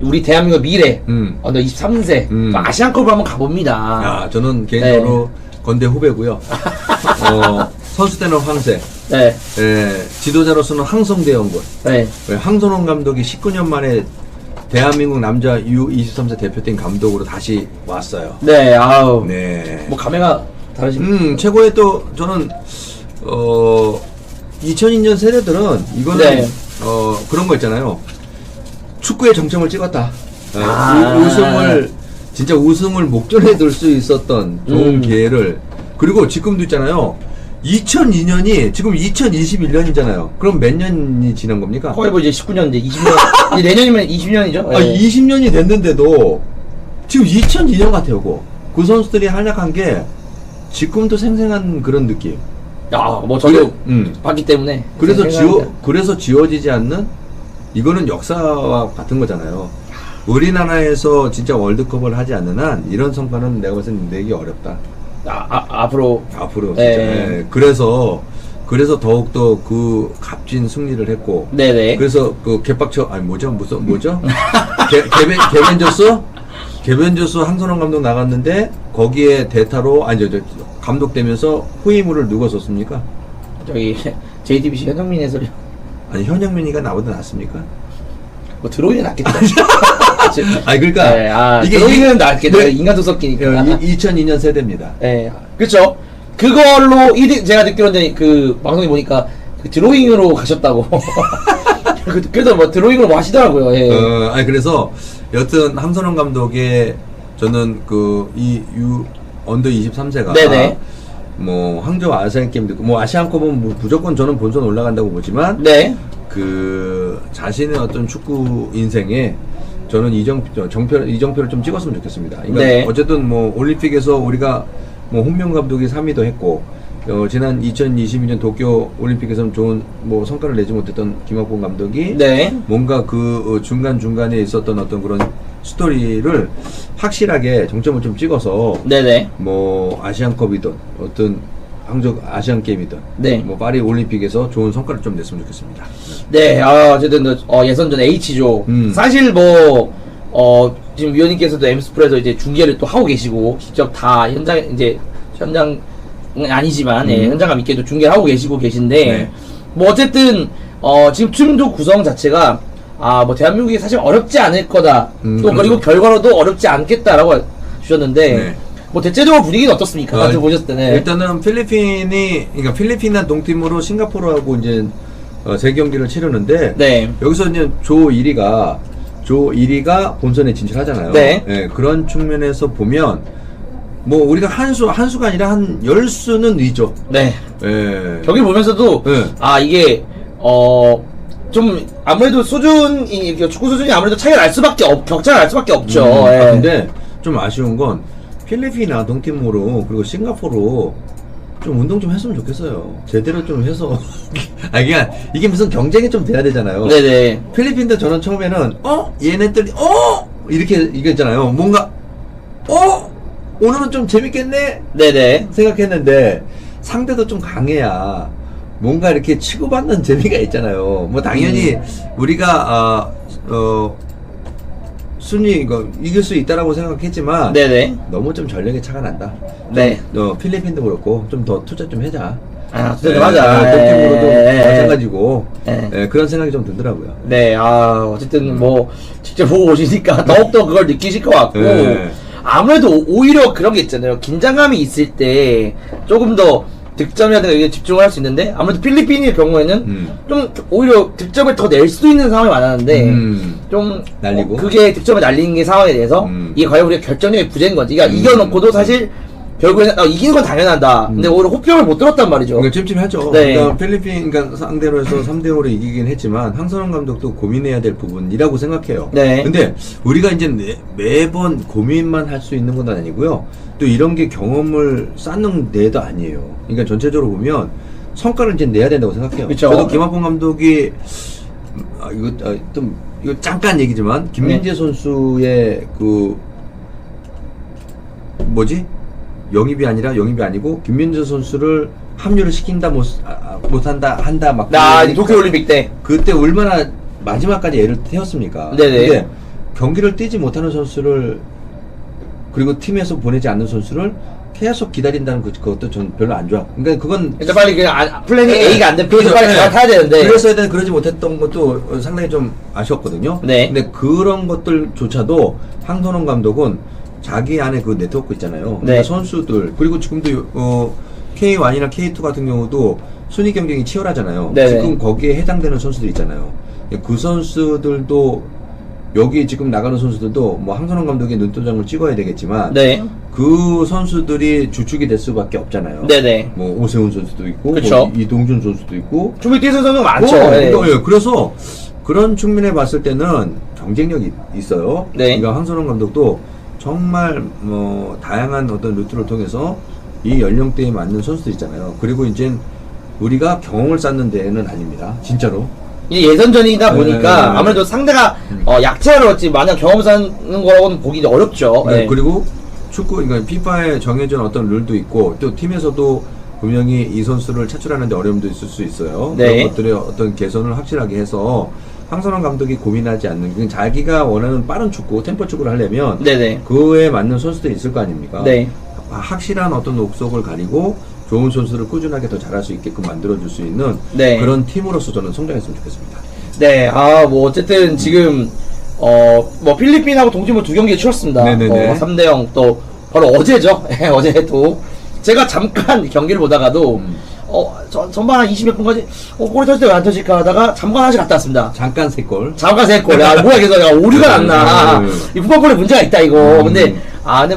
우리 대한민국 미래 언더 23세 아시안컵을 한번 가봅니다. 아, 저는 개인적으로 건대 후배고요. 선수 때는 황새. 네. 지도자로서는 항성대원군. 네. 황선홍 감독이 19년 만에 대한민국 남자 U23세 대표팀 감독으로 다시 왔어요. 네, 아우. 네. 뭐 감회가 다르십니까? 최고의 또 저는 2002년 세대들은 이거는 네. 그런 거 있잖아요. 축구의 정점을 찍었다. 진짜 우승을 목전에 둘 수 있었던 좋은 기회를. 그리고 지금도 있잖아요. 2002년이 지금 2021년이잖아요. 그럼 몇 년이 지난 겁니까? 거의 뭐 이제 19년, 이제 20년. 이제 내년이면 20년이죠? 아, 20년이 됐는데도 지금 2002년 같아요, 그거. 그 선수들이 활약한 게 지금도 생생한 그런 느낌. 야, 뭐 저도 봤기 때문에. 그래서 지워지지 않는 이거는 역사와 같은 거잖아요. 우리나라에서 진짜 월드컵을 하지 않는 한 이런 성과는 내가 봤을 때 내기 어렵다. 앞으로 진짜. 네. 그래서 더욱더 그 값진 승리를 했고. 네네. 그래서 그 개빡쳐 뭐죠? 개벤저스 황선홍 감독 나갔는데 거기에 대타로 감독 되면서 후임을 누가 썼습니까? 저기 JTBC 현영민 해설이요. 아니 현영민이가 나보다 낫습니까? 뭐 드로잉은 낫겠죠. 아니 그러니까 네, 이게 드로잉은 낫겠죠. 인간도 섞이니까. 2002년 세대입니다. 네, 그렇죠. 그걸로 제가 듣기로는 그 방송에 보니까 그 드로잉으로 가셨다고. 그래서 뭐 드로잉으로 뭐 하시더라고요. 예. 아니 그래서 여튼 황선홍 감독의 저는 언더 23세가 네네. 뭐 황저 아시안 게임도 뭐 아시안컵은 뭐 무조건 저는 본선 올라간다고 보지만 네. 그 자신의 어떤 축구 인생에 저는 이정표를 좀 찍었으면 좋겠습니다. 그러니까 네. 어쨌든 뭐 올림픽에서 우리가 뭐 홍명 감독이 3위도 했고 지난 2022년 도쿄 올림픽에서는 좋은 뭐 성과를 내지 못했던 김학봉 감독이 네. 뭔가 그 중간중간에 있었던 어떤 그런 스토리를 확실하게 정점을 좀 찍어서 네네. 뭐 아시안컵이든 어떤 항저 아시안 게임이든 네. 뭐 파리 올림픽에서 좋은 성과를 좀 냈으면 좋겠습니다. 네, 어쨌든 예선전 H조 사실 뭐 지금 위원님께서도 엠스프에서 이제 중계를 또 하고 계시고 직접 다 현장은 아니지만 현장감 있게도 중계를 하고 계신데 네. 뭐 어쨌든 지금 팀도 구성 자체가 뭐 대한민국이 사실 어렵지 않을 거다. 또 그렇죠. 그리고 결과로도 어렵지 않겠다라고 주셨는데 네. 뭐 대체적으로 분위기는 어떻습니까? 보셨을 때는 일단은 필리핀이나 동팀으로 싱가포르하고 이제 세 경기를 치르는데 네. 여기서 이제 조 1위가 본선에 진출하잖아요. 네. 네, 그런 측면에서 보면 뭐 우리가 한 수가 아니라 한 10수는 위죠. 네. 네. 경기 보면서도 네. 이게 좀 아무래도 축구 수준이 아무래도 격차가 날 수밖에 없죠. 근데 좀 아쉬운 건 필리핀이나 동팀으로 그리고 싱가포르 좀 운동 좀 했으면 좋겠어요. 제대로 좀 해서 그냥 이게 무슨 경쟁이 좀 돼야 되잖아요. 네네. 필리핀도 저는 처음에는 얘네들이 이렇게 이겼잖아요. 뭔가 오늘은 좀 재밌겠네 네네. 생각했는데 상대도 좀 강해야 뭔가 이렇게 치고받는 재미가 있잖아요. 뭐 당연히 우리가 순위 이길 수 있다라고 생각했지만 네네. 너무 좀 전력의 차가 난다. 네. 필리핀도 그렇고 좀 더 투자 좀 하자. 투자 좀 하자. 동팀으로도 마찬가지고 네. 그런 생각이 좀 들더라고요. 네. 어쨌든 뭐 직접 보고 오시니까 더욱더 그걸 느끼실 것 같고 아무래도 오히려 그런 게 있잖아요. 긴장감이 있을 때 조금 더 득점이라든가 이게 집중을 할 수 있는데 아무래도 필리핀의 경우에는 좀 오히려 득점을 더 낼 수 있는 상황이 많았는데 좀 날리고 그게 득점을 날리는 게 상황에 대해서 이게 과연 우리가 결정력의 부재인 건지 그러니까 이겨놓고도 사실 결국에는 이기는 건 당연하다. 근데 오히려 호평을 못 들었단 말이죠. 그러니까 찜찜하죠. 네. 그러니까 필리핀 상대로 해서 3대5로 이기긴 했지만 황선홍 감독도 고민해야 될 부분이라고 생각해요. 네. 근데 우리가 이제 매번 고민만 할 수 있는 건 아니고요. 또 이런 게 경험을 쌓는 데도 아니에요. 그러니까 전체적으로 보면 성과를 이제 내야 된다고 생각해요. 그쵸. 저도 김학봉 감독이 이거 잠깐 얘기지만 김민재 선수의 영입이 아니고 김민재 선수를 합류를 시킨다 한다 막 도쿄 올림픽 때 그때 얼마나 마지막까지 애를 태웠습니까? 네네. 근데 경기를 뛰지 못하는 선수를 그리고 팀에서 보내지 않는 선수를 계속 기다린다는 그것도 전 별로 안 좋아. 그러니까 그건 일단 빨리 그냥 플랜이 A가 안 되면 B로 그렇죠. 빨리 네. 갈아타야 되는데. 그랬어야 되는 그러지 못했던 것도 상당히 좀 아쉬웠거든요. 네. 근데 그런 것들조차도 황선홍 감독은 자기 안에 그 네트워크 있잖아요. 네. 그러니까 선수들 그리고 지금도 K1이나 K2 같은 경우도 순위 경쟁이 치열하잖아요. 네네. 지금 거기에 해당되는 선수들 있잖아요. 그 선수들도 여기 지금 나가는 선수들도 뭐 황선홍 감독의 눈도장을 찍어야 되겠지만 네. 그 선수들이 주축이 될 수밖에 없잖아요. 네네. 뭐 오세훈 선수도 있고, 그쵸. 뭐 이동준 선수도 있고, 충분히 뛰는 선수가 많죠. 네. 그러니까, 예, 그래서 그런 측면에 봤을 때는 경쟁력이 있어요. 네. 그러니까 황선홍 감독도 정말 뭐 다양한 어떤 루트를 통해서 이 연령대에 맞는 선수들 있잖아요. 그리고 이제 우리가 경험을 쌓는 데는 아닙니다. 진짜로. 이게 예선전이다 보니까 네. 아무래도 상대가 약체를 얻지 마냥 경험 쌓는 거라고는 보기 어렵죠. 네, 네. 그리고 축구, 그러니까 피파에 정해진 어떤 룰도 있고 또 팀에서도 분명히 이 선수를 차출하는데 어려움도 있을 수 있어요. 네. 그런 것들의 어떤 개선을 확실하게 해서 황선홍 감독이 고민하지 않는 그냥 자기가 원하는 빠른 축구, 템포 축구를 하려면 네네. 그에 맞는 선수들이 있을 거 아닙니까? 네. 확실한 어떤 옥석을 가리고 좋은 선수를 꾸준하게 더 잘할 수 있게끔 만들어줄 수 있는 네. 그런 팀으로서 저는 성장했으면 좋겠습니다. 네, 뭐, 어쨌든 지금, 뭐, 필리핀하고 동팀을 2경기 치렀습니다. 네네네. 3대0, 또, 바로 어제죠. 어제 또. 제가 잠깐 경기를 보다가도, 전반 한 20몇 분까지, 골이 터질 때 왜 안 터질까 하다가 잠깐 하나씩 갔다 왔습니다. 잠깐 3골. 잠깐 세 골. 야, 뭐야, 그래서 내가 오류가 났나. 이 풋볼에 문제가 있다, 이거. 근데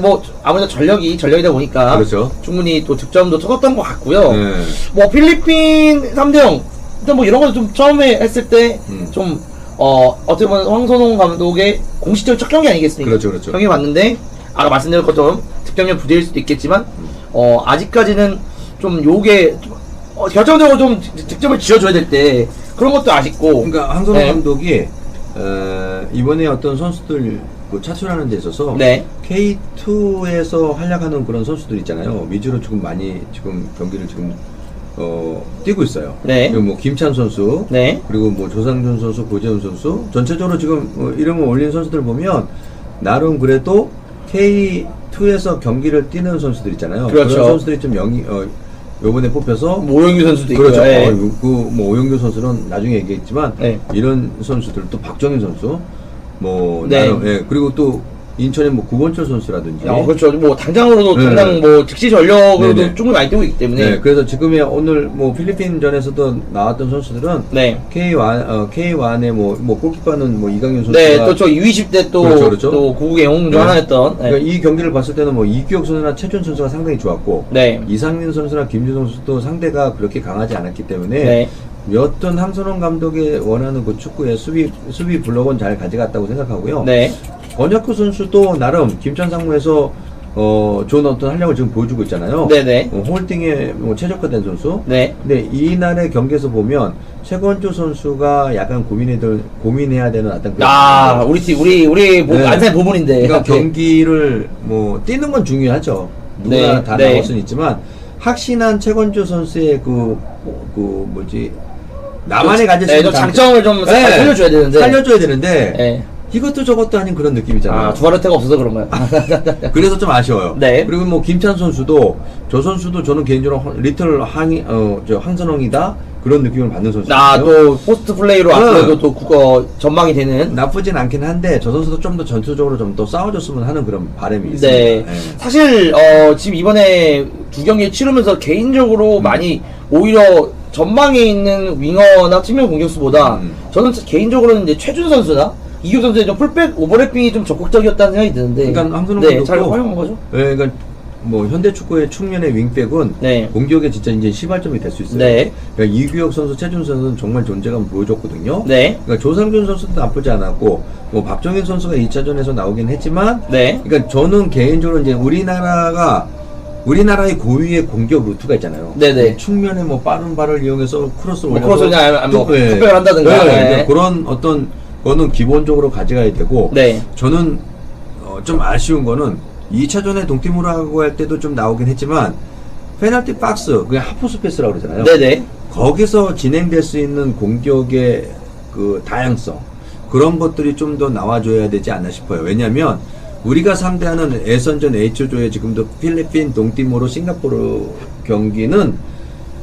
뭐, 아무래도 전력이다 보니까. 그렇죠. 충분히 또 득점도 터졌던 것 같고요. 네. 뭐, 필리핀 3대0. 일단 뭐, 이런 거 좀 처음에 했을 때, 좀, 어떻게 보면 황선홍 감독의 공식적 첫 경기 아니겠습니까? 그렇죠, 그렇죠. 경기 맞는데, 아까 말씀드린 것처럼 득점력 부재일 수도 있겠지만, 아직까지는 좀 요게, 결정적으로 좀 득점을 지어줘야 될 때, 그런 것도 아쉽고. 그러니까 황선홍 네. 감독이 이번에 어떤 선수들 그 차출하는 데 있어서 네. K2에서 활약하는 그런 선수들 있잖아요. 위주로 조금 많이 지금 경기를 지금 뛰고 있어요. 네. 그리고 뭐 김찬 선수, 네. 그리고 뭐 조상준 선수, 고재훈 선수, 전체적으로 지금 이름을 올린 선수들 보면 나름 그래도 K2에서 경기를 뛰는 선수들 있잖아요. 그렇죠. 그런 선수들이 좀 요번에 뽑혀서 뭐 오영규 선수도 있고. 그렇죠. 네. 뭐 오영규 선수는 나중에 얘기했지만 네. 이런 선수들 또 박정인 선수 뭐 네. 나름, 예. 그리고 또 인천의 뭐 구본철 선수라든지 그렇죠. 뭐, 당장으로도, 네. 당장 뭐, 즉시 전력으로도 네네. 충분히 많이 뛰고 있기 때문에. 네, 그래서 지금의 오늘 뭐 필리핀전에서도 나왔던 선수들은 네. K1의 뭐 골키퍼는 뭐 이강인 선수가 네, 또 저 U20대 또, 그렇죠, 그렇죠. 또 고국의 영웅 중 네. 하나였던. 네. 그러니까 이 경기를 봤을 때는 뭐 이규혁 선수나 최준 선수가 상당히 좋았고 네. 이상민 선수나 김준성 선수도 상대가 그렇게 강하지 않았기 때문에 네. 여튼 황선홍 감독의 원하는 그 축구의 수비 블록은 잘 가져갔다고 생각하고요. 네. 권혁구 선수도 나름 김천 상무에서 좋은 어떤 활약을 지금 보여주고 있잖아요. 네네. 홀딩에 뭐 최적화된 선수. 네. 근데 이날의 경기에서 보면 최건주 선수가 약간 고민해야 되는 어떤 그런 우리 팀, 우리 네. 안산의 부분인데. 그러니까 경기를 뭐 뛰는 건 중요하죠. 누구나 네, 다 네. 나올 수는 있지만 확신한 최건주 선수의 그 뭐지 나만의 가질 수 네, 있는 좀 장점을 좀 살려줘야 되는데. 살려줘야 되는데 네. 이것도 저것도 아닌 그런 느낌이잖아요. 두바르테가 없어서 그런가요? 그래서 좀 아쉬워요. 네. 그리고 뭐 김찬 선수도 저 선수도 저는 개인적으로 리틀 황선홍이다 그런 느낌을 받는 선수예요. 또 포스트 플레이로 앞으로도 또 국어 전망이 되는. 나쁘진 않긴 한데 저 선수도 좀 더 전투적으로 좀 더 싸워줬으면 하는 그런 바람이 있습니다. 네. 네. 사실 지금 이번에 2경기 치르면서 개인적으로 많이 오히려 전방에 있는 윙어나 측면 공격수보다 저는 개인적으로는 이제 최준 선수나 이규 선수의 좀 풀백 오버래핑이 좀 적극적이었다는 생각이 드는데. 그러니까 황선홍 네, 감독도 잘 활용한 거죠. 네, 그러니까 뭐 현대 축구의 측면의 윙백은 네. 공격에 진짜 이제 시발점이 될 수 있어요. 네. 그러니까 이규혁 선수, 최준 선수는 정말 존재감 보여줬거든요. 네. 그러니까 조상준 선수도 나쁘지 않았고 뭐 박정인 선수가 2차전에서 나오긴 했지만 네. 그러니까 저는 개인적으로 이제 우리나라의 고유의 공격 루트가 있잖아요. 네네. 측면에 뭐 빠른 발을 이용해서 크로스를 뭐 크로스냐, 뭐 네. 컵백을 한다든가. 네. 네. 그러니까 그런 어떤 거는 기본적으로 가져가야 되고 네. 저는 좀 아쉬운 거는 2차전에 동팀으로 하고 할 때도 좀 나오긴 했지만 페널티 박스 그냥 하프 스페이스라고 그러잖아요. 네네. 거기서 진행될 수 있는 공격의 그 다양성 그런 것들이 좀 더 나와줘야 되지 않나 싶어요. 왜냐하면 우리가 상대하는 예선전 H조의 지금도 필리핀, 동티모르, 싱가포르 경기는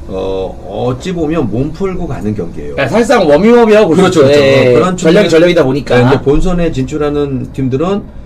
어찌 보면 몸 풀고 가는 경기예요. 사실상 워밍업이라고 보죠. 그렇죠. 예, 그런 전력이 전력이다 보니까. 네, 근데 본선에 진출하는 팀들은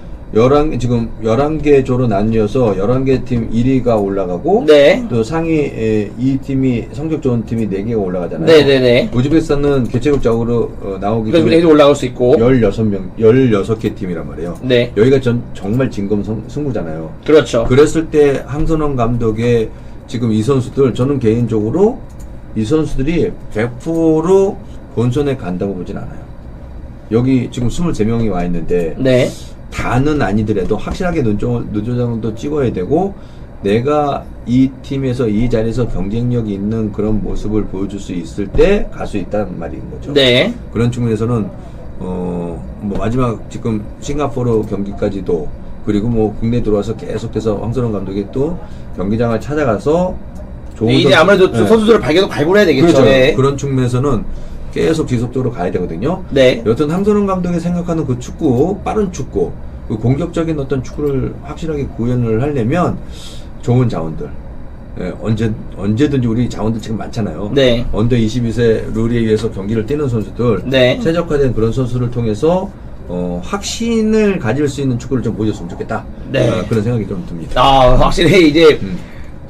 지금 11개 조로 나뉘어서 11개 팀 1위가 올라가고 네. 또 상위 2팀이 성적 좋은 팀이 4개가 올라가잖아요. 네네네. 우즈베키스탄은 개체국적으로 나오기 그래서 전에 애들 올라갈 수 있고. 16개 팀이란 말이에요. 네. 여기가 정말 진검 승부잖아요. 그렇죠. 그랬을 때 황선홍 감독의 지금 이 선수들 저는 개인적으로 이 선수들이 100% 본선에 간다고 보진 않아요. 여기 지금 23명이 와 있는데 네. 다는 아니더라도 확실하게 눈조장도 찍어야 되고 내가 이 팀에서 이 자리에서 경쟁력이 있는 그런 모습을 보여줄 수 있을 때 갈 수 있다는 말인 거죠. 네. 그런 측면에서는 뭐 마지막 지금 싱가포르 경기까지도 그리고 뭐 국내 들어와서 계속해서 황선홍 감독이 또 경기장을 찾아가서 좋은 이제 아무래도 선수들을 발굴해야 되겠죠. 그렇죠. 네. 그런 측면에서는 계속 지속적으로 가야 되거든요. 네. 여튼 황선홍 감독이 생각하는 그 축구, 빠른 축구, 그 공격적인 어떤 축구를 확실하게 구현을 하려면 좋은 자원들, 언제든지 우리 자원들 지금 많잖아요. 네. 언더 22세 룰에 의해서 경기를 뛰는 선수들, 네. 최적화된 그런 선수를 통해서 확신을 가질 수 있는 축구를 좀 보여줬으면 좋겠다. 네. 그런 생각이 좀 듭니다. 확실히 이제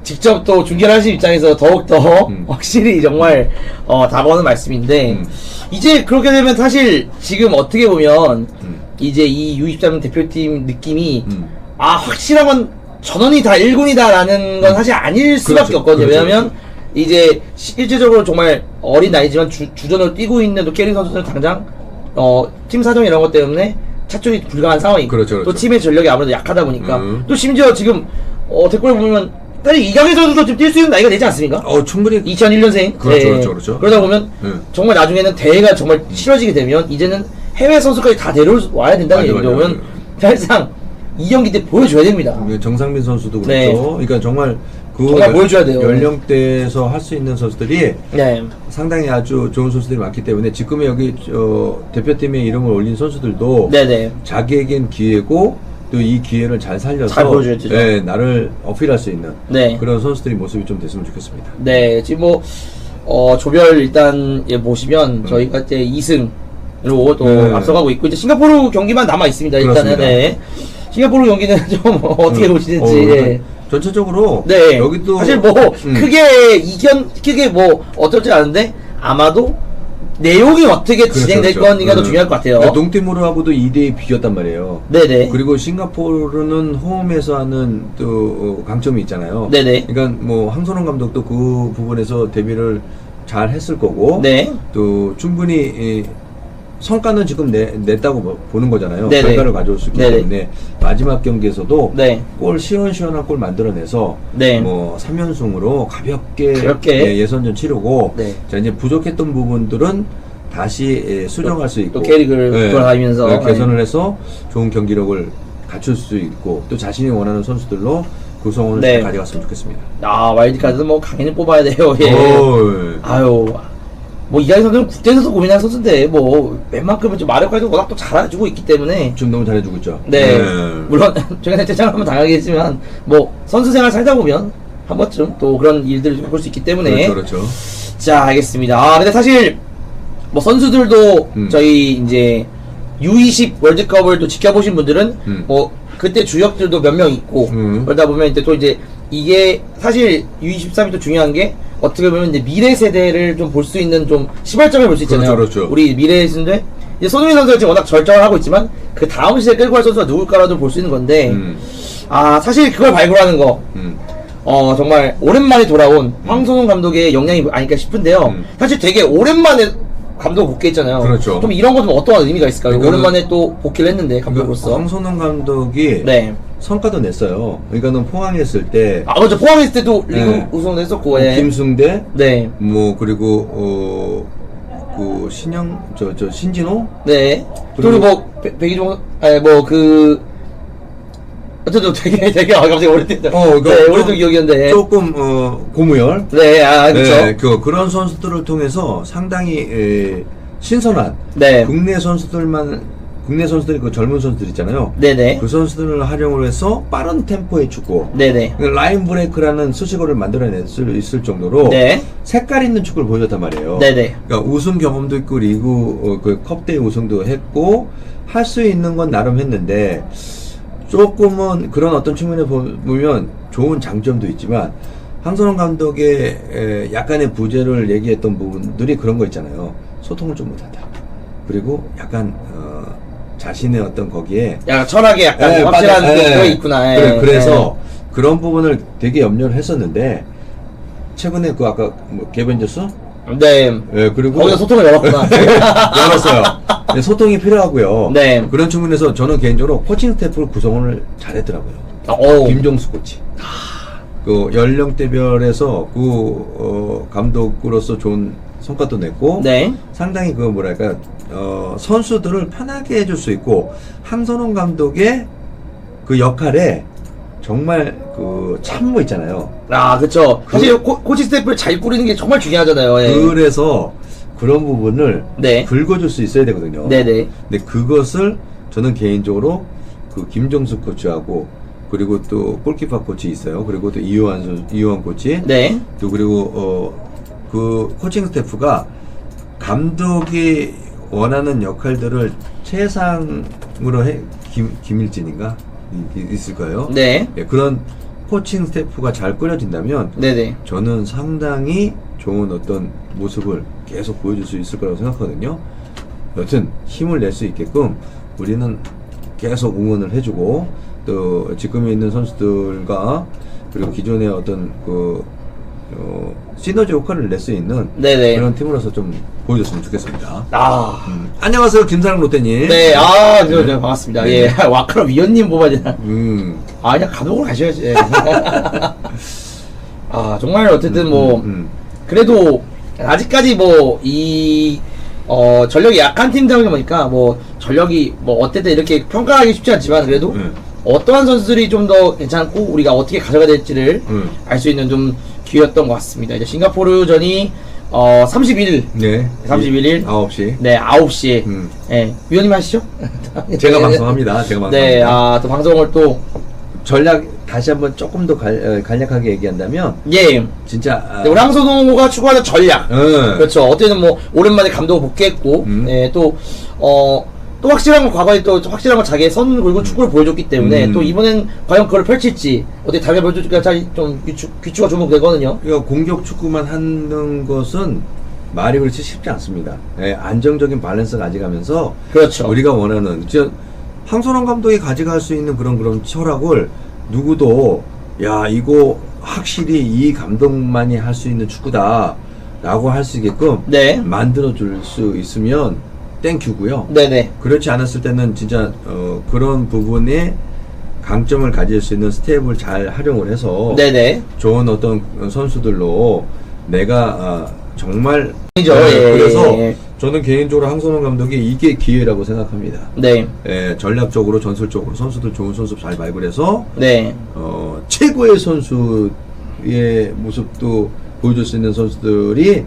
직접 또 중계를 하신 입장에서 더욱더 확실히 정말 다가오는 말씀인데 이제 그렇게 되면 사실 지금 어떻게 보면 이제 이 U23 대표팀 느낌이 확실한 건 전원이 다 1군이다 라는 건 사실 아닐 수밖에 그렇죠. 없거든요. 그렇죠. 왜냐면 이제 실질적으로 정말 어린 나이지만 주전으로 뛰고 있는 또 캐리 선수들은 당장 팀 사정 이런 것 때문에 차출이 불가한 상황이고 그렇죠, 그렇죠. 또 팀의 전력이 아무래도 약하다 보니까 또 심지어 지금 댓글을 보면 사실 이강인 선수도 지금 뛸 수 있는 나이가 되지 않습니까? 충분히 2001년생. 그렇죠, 그렇죠, 그렇죠. 그러다 보면 정말 나중에는 대회가 정말 치러지게 되면 이제는 해외 선수까지 다 데려와야 된다는 얘기죠. 그러면 사실상 이 경기 때 보여줘야 됩니다. 정상민 선수도 그렇죠. 네. 그러니까 정말 그 정말 보여줘야 돼요. 연령대에서 할 수 있는 선수들이 네. 상당히 아주 좋은 선수들이 많기 때문에 지금의 여기 대표팀에 이름을 올린 선수들도 네네. 자기에겐 기회고 또 이 기회를 잘 살려서 잘 보여줘야 되죠. 네, 나를 어필할 수 있는 네. 그런 선수들이 모습이 좀 됐으면 좋겠습니다. 네. 지금 조별 일단 보시면 저희가 이제 2승으로 또 앞서가고 있고 이제 싱가포르 경기만 남아 있습니다. 일단은 그렇습니다. 네. 싱가포르 경기는 좀 어떻게 보시는지. 예. 전체적으로 네. 여기도 사실 크게 어떨지 않은데 아마도 내용이 어떻게 진행될 거니가 더 중요할 것 같아요. 동티모르하고도 2대2 비겼단 말이에요. 네네. 그리고 싱가포르는 홈에서 하는 또 강점이 있잖아요. 네네. 그러니까 뭐 황선홍 감독도 그 부분에서 대비를 잘 했을 거고, 네. 또 충분히 성과는 지금 냈다고 보는 거잖아요. 네네. 결과를 가져올 수 있기 네네. 때문에 마지막 경기에서도 네. 골 시원시원한 골 만들어내서 네. 뭐 3연승으로 가볍게 예선전 치르고 네. 자 이제 부족했던 부분들은 다시 수정할 수 있고 또 캐릭을 돌아가면서 개선을 해서 좋은 경기력을 갖출 수 있고 또 자신이 원하는 선수들로 구성원을 네. 잘 가져갔으면 좋겠습니다. 와일드카드는 강인히 뽑아야 돼요. 예. 오. 이강인 선수는 국제에서도 고민한 선수인데 웬만큼은 좀 마력까지 워낙 또 잘해주고 있기 때문에 지금 너무 잘해주고 있죠. 네. 물론 제가 퇴장을 한번 당하겠지만 선수 생활 살다 보면 한 번쯤 또 그런 일들을 볼 수 있기 때문에 그렇죠. 자, 알겠습니다. 근데 사실 선수들도 저희 이제 U20 월드컵을 또 지켜보신 분들은 그때 주역들도 몇 명 있고 그러다 보면 이제 또 이제 이게 사실 U23이 또 중요한 게 어떻게 보면 이제 미래 세대를 좀 볼 수 있는 좀 시발점을 볼 수 있잖아요. 그렇죠. 우리 미래 세대 이제 손흥민 선수가 지금 워낙 절정을 하고 있지만 그 다음 시대에 끌고 갈 선수가 누굴까라도 볼 수 있는 건데 사실 그걸 발굴하는 거 정말 오랜만에 돌아온 황선홍 감독의 역량이 아닐까 싶은데요. 사실 되게 오랜만에 감독 복귀했잖아요. 그렇죠. 좀 이런 거 좀 어떠한 의미가 있을까요? 오랜만에 또 복귀를 했는데 감독으로서. 황선홍 감독이 네. 성과도 냈어요. 그러니까는 포항에 있을 때 그렇죠. 포항에 있을 때도 리그 우승도 했었고. 김승대 네. 그리고 그 신진호? 네. 그리고 백이종 어쨌든 되게 갑자기 오래됐다. 오래된 기억이었는데. 조금 고무열. 네, 그렇죠. 그런 선수들을 통해서 상당히 신선한 네. 국내 선수들이 그 젊은 선수들 있잖아요. 네네. 그 선수들을 활용을 해서 빠른 템포의 축구, 네네. 라인 브레이크라는 수식어를 만들어낼 수 있을 정도로 네. 색깔 있는 축구를 보여줬단 말이에요. 네네. 그러니까 우승 경험도 있고 리그 그 컵대회 우승도 했고 할 수 있는 건 나름 했는데 조금은 그런 어떤 측면에 보면 좋은 장점도 있지만 황선홍 감독의 약간의 부재를 얘기했던 부분들이 그런 거 있잖아요. 소통을 좀 못한다. 그리고 약간 자신의 어떤 거기에 약간 철학에 약간 확실한 게 있구나. 그래서 그런 부분을 되게 염려를 했었는데 최근에 그 아까 뭐 개벤저스? 네. 그리고 거기서 소통을 열었구나. 열었어요. 네, 소통이 필요하고요. 네. 그런 측면에서 저는 개인적으로 코칭 스태프를 구성을 잘했더라고요. 오. 김종수 코치. 그 연령대별에서 그 감독으로서 좋은 성과도 냈고 네. 상당히 그 뭐랄까 선수들을 편하게 해줄 수 있고 황선홍 감독의 그 역할에 정말 그 참모 있잖아요. 아, 그쵸. 사실 코치 스태프를 잘 꾸리는 게 정말 중요하잖아요. 예. 그래서 그런 부분을 네. 긁어줄 수 있어야 되거든요. 네네. 근데 그것을 저는 개인적으로 그 김정수 코치하고 그리고 또 골키퍼 코치 있어요. 그리고 또 이효환 코치. 네. 또 그리고 그 코칭 스태프가 감독이 원하는 역할들을 최상으로 김일진인가 있을 거예요. 네. 예, 그런 코칭 스태프가 잘 꾸려진다면 네네. 저는 상당히 좋은 어떤 모습을 계속 보여줄 수 있을 거라고 생각하거든요. 여튼 힘을 낼 수 있게끔 우리는 계속 응원을 해주고 또 지금에 있는 선수들과 그리고 기존의 어떤 그 시너지 효과를 낼 수 있는 네네. 그런 팀으로서 좀 보여줬으면 좋겠습니다. 안녕하세요, 김사랑 롯데님. 네, 네, 반갑습니다. 네. 예. 와, 그럼 위원님 뽑아야 되나? 음. 그냥 감독으로 가셔야지. 예. 정말 어쨌든 그래도 아직까지 전력이 약한 팀이다 보니까 전력이 어쨌든 이렇게 평가하기 쉽지 않지만 그래도 어떠한 선수들이 좀 더 괜찮고 우리가 어떻게 가져가야 될지를 알 수 있는 좀 기회였던 것 같습니다. 이제 싱가포르전이 31일. 네. 31일. 9시. 네, 9시에. 예. 위원님 하시죠? 제가 방송합니다. 제가 방송합니다. 네, 또 방송을 또. 전략 다시 한번 조금 더 간략하게 얘기한다면 예. 진짜 우리 황선홍가 추구하는 전략. 응. 그렇죠. 어쨌든 오랜만에 감독을 복귀했고, 예, 또 확실한 건 과거에 또 확실한 건 자기의 선 굵은 축구를 보여줬기 때문에 또 이번엔 과연 그걸 펼칠지 어떻게 다르게 보여줄까 좀 귀추가 주목되거든요. 그러니까 공격 축구만 하는 것은 말이 그렇지 쉽지 않습니다. 예, 안정적인 밸런스를 가져가면서 그렇죠. 우리가 원하는 황선홍 감독이 가져갈 수 있는 그런 철학을 누구도 야 이거 확실히 이 감독만이 할 수 있는 축구다 라고 할 수 있게끔 네. 만들어 줄 수 있으면 땡큐고요. 네네. 그렇지 않았을 때는 진짜 그런 부분에 강점을 가질 수 있는 스텝을 잘 활용을 해서 네네. 좋은 어떤 선수들로 내가 정말 그죠. 그래서 예. 저는 개인적으로 황선홍 감독이 이게 기회라고 생각합니다. 네. 전략적으로 전술적으로 선수들 좋은 선수 잘 발굴해서 네. 최고의 선수의 모습도 보여줄 수 있는 선수들이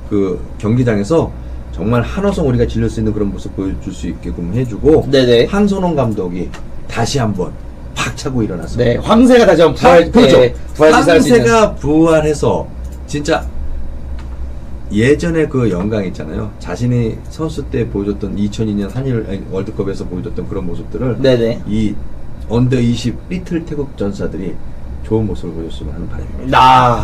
그 경기장에서 정말 한화성 우리가 질릴 수 있는 그런 모습 보여줄 수 있게끔 해주고 네네. 황선홍 감독이 다시 한번 팍 차고 일어나서 네. 황새가 다시 한번 그렇죠. 부활할 수 있는. 황새가 부활해서 진짜 예전에 그 영광 있잖아요. 자신이 선수 때 보여줬던 2002년 한일 월드컵에서 보여줬던 그런 모습들을 네네. 이 언더 20 리틀 태국 전사들이 좋은 모습을 보여줬으면 하는 바람입니다.